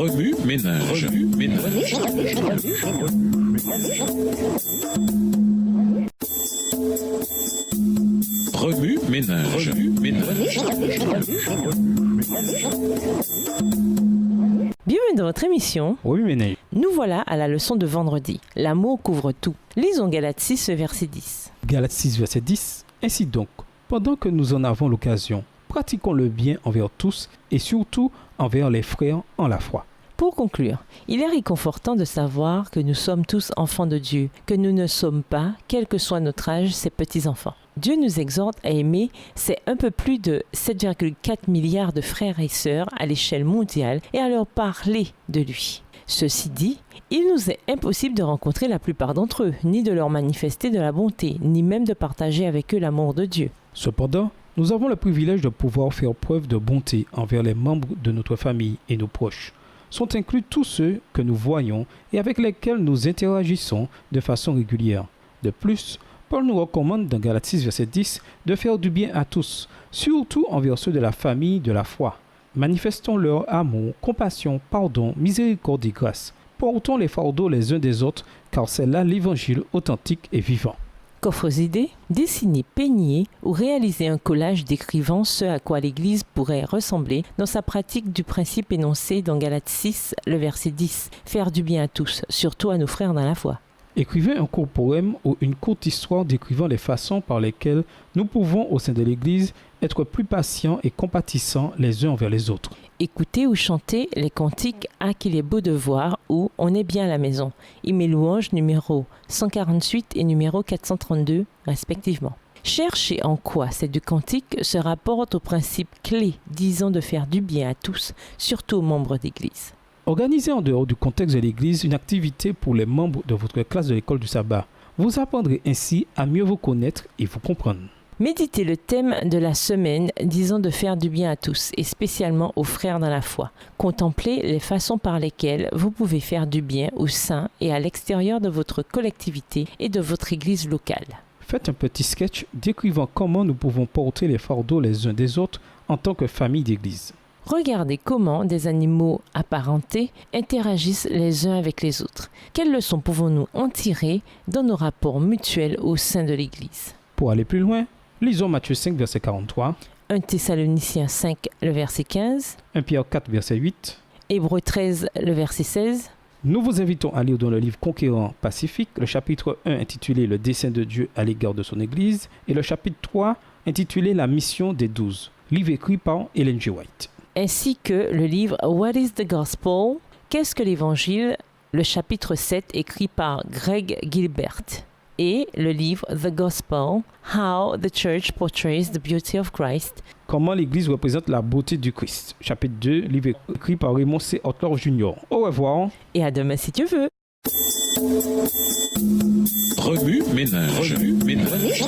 Remue ménage. Remue ménage. Bienvenue dans votre émission. Oui, Ménage. Nous voilà à la leçon de vendredi. L'amour couvre tout. Lisons Galates 6, verset 10. Galates 6, verset 10. Ainsi donc, pendant que nous en avons l'occasion, pratiquons le bien envers tous et surtout envers les frères en la foi. Pour conclure, il est réconfortant de savoir que nous sommes tous enfants de Dieu, que nous ne sommes pas, quel que soit notre âge, ses petits-enfants. Dieu nous exhorte à aimer ses un peu plus de 7,4 milliards de frères et sœurs à l'échelle mondiale et à leur parler de lui. Ceci dit, il nous est impossible de rencontrer la plupart d'entre eux, ni de leur manifester de la bonté, ni même de partager avec eux l'amour de Dieu. Cependant, nous avons le privilège de pouvoir faire preuve de bonté envers les membres de notre famille et nos proches. Sont inclus tous ceux que nous voyons et avec lesquels nous interagissons de façon régulière. De plus, Paul nous recommande dans Galates 6, verset 10 de faire du bien à tous, surtout envers ceux de la famille de la foi. Manifestons leur amour, compassion, pardon, miséricorde et grâce. Portons les fardeaux les uns des autres, car c'est là l'évangile authentique et vivant. Qu'offres idées? Dessiner, peigner ou réaliser un collage décrivant ce à quoi l'Église pourrait ressembler dans sa pratique du principe énoncé dans Galates 6, le verset 10. Faire du bien à tous, surtout à nos frères dans la foi. Écrivez un court poème ou une courte histoire décrivant les façons par lesquelles nous pouvons, au sein de l'Église, être plus patients et compatissants les uns envers les autres. Écoutez ou chantez les cantiques « Ah qu'il est beau de voir » ou « On est bien à la maison » et mes louanges numéro 148 et numéro 432 respectivement. Cherchez en quoi ces deux cantiques se rapportent au principe clé disant de faire du bien à tous, surtout aux membres d'Église. Organisez en dehors du contexte de l'Église une activité pour les membres de votre classe de l'école du sabbat. Vous apprendrez ainsi à mieux vous connaître et vous comprendre. Méditez le thème de la semaine disant de faire du bien à tous et spécialement aux frères dans la foi. Contemplez les façons par lesquelles vous pouvez faire du bien au sein et à l'extérieur de votre collectivité et de votre église locale. Faites un petit sketch décrivant comment nous pouvons porter les fardeaux les uns des autres en tant que famille d'église. Regardez comment des animaux apparentés interagissent les uns avec les autres. Quelles leçons pouvons-nous en tirer dans nos rapports mutuels au sein de l'Église? Pour aller plus loin, lisons Matthieu 5, verset 43, 1 Thessaloniciens 5, le verset 15, 1 Pierre 4, verset 8. Hébreux 13, le verset 16. Nous vous invitons à lire dans le livre Conquérant Pacifique, le chapitre 1 intitulé Le dessein de Dieu à l'égard de son Église et le chapitre 3 intitulé La mission des 12, livre écrit par Ellen G. White. Ainsi que le livre What is the Gospel? Qu'est-ce que l'Évangile? Le chapitre 7 écrit par Greg Gilbert. Et le livre The Gospel, How the Church Portrays the Beauty of Christ. Comment l'Église représente la beauté du Christ. Chapitre 2, livre écrit par Raymond C. Hotler Jr. Au revoir. Et à demain si Dieu veut. Remue ménage. Remue ménage.